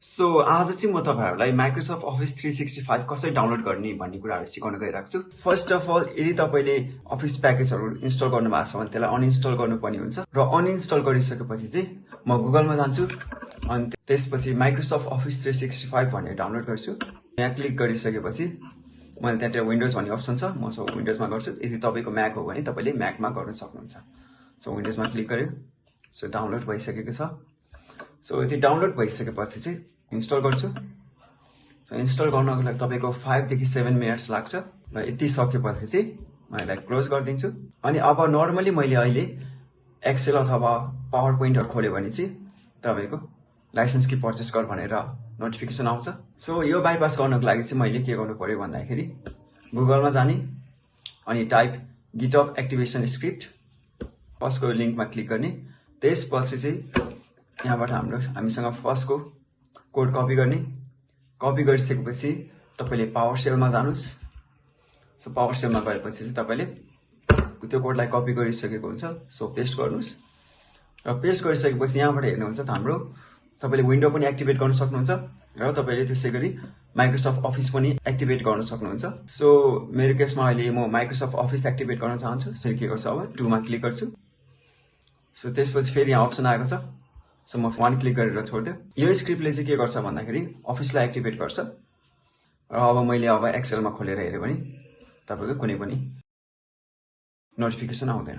So आज चाहिँ म तपाईहरुलाई माइक्रोसफ्ट अफिस 365 कसरी डाउनलोड गर्ने भन्ने कुराहरु सिकाउन गइरहेको छु। फर्स्ट अफ अल यदि तपाईले अफिस प्याकेजहरु इन्स्टल गर्नु भएको छ भने त्यसलाई अनइन्स्टल गर्नुपर्ने हुन्छ र अनइन्स्टल गरिसकेपछि चाहिँ म गुगलमा जान्छु अनि त्यसपछि माइक्रोसफ्ट अफिस 365 भनेर डाउनलोड गर्छु। यहाँ क्लिक गरिसकेपछि मैले त्यहाँ विन्डोज भन्ने अप्सन छ, म सो विन्डोजमा गर्छु। यदि तपाईको म्याक हो भने तपाईले म्याकमा गर्न सक्नुहुन्छ। सो विन्डोजमा क्लिक गर्यो। सो डाउनलोड भइसकेको छ। सो यदि डाउनलोड भइसकेपछि चाहिँ इन्स्टल गर्छु। सो इन्स्टल गर्नको लागि तपाईको 5 देखि 7 मिनेट्स लाग्छ र यति सकेपछि चाहिँ म यसलाई क्लोज गरिदिन्छु। अनि अब नर्मली मैले अहिले एक्सेल अथवा पावर पोइन्टहरु खोल्यो भने चाहिँ तपाईको लाइसेन्स कि पर्चेस गर भनेर नोटिफिकेसन आउँछ। सो यो बाइपास गर्नको लागि चाहिँ मैले के गर्नु पर्यो भन्दाखेरि गुगलमा जाने अनि टाइप गिटहब एक्टिभेसन स्क्रिप्ट फर्स्टको लिंकमा क्लिक गर्ने। त्यसपछि चाहिँ यहाँबाट हामीसँग फर्स्टको कोड कपी गर्ने। कपी गरिसकेपछि तपाईले पावर सेलमा जानुस्। सो पावर सेलमा गएपछि चाहिँ तपाईले त्यो कोडलाई कपी गरिसकेको हुन्छ। सो पेस्ट गर्नुस् र पेस्ट गरिसकेपछि यहाँबाट हेर्नुहुन्छ हाम्रो तपाईले विन्डो पनि एक्टिभेट गर्न सक्नुहुन्छ र तपाईले त्यसैगरी माइक्रोसफ्ट अफिस पनि एक्टिभेट गर्न सक्नुहुन्छ। सो मेरो केसमा अहिले म माइक्रोसफ्ट अफिस एक्टिभेट गर्न चाहन्छु। सो के गर्छु अब 2 मा क्लिक गर्छु। सो त्यसपछि फेरि यहाँ अप्सन आएको छ। सो म 1 क्लिक गरेर छोड्दियो। यो स्क्रिप्टले चाहिँ के गर्छ भन्दाखेरि अफिसलाई एक्टिभेट गर्छ र अब मैले एक्सेलमा खोलेर हेर्यो भने तपाईको कुनै पनि नोटिफिकेसन आउँदैन।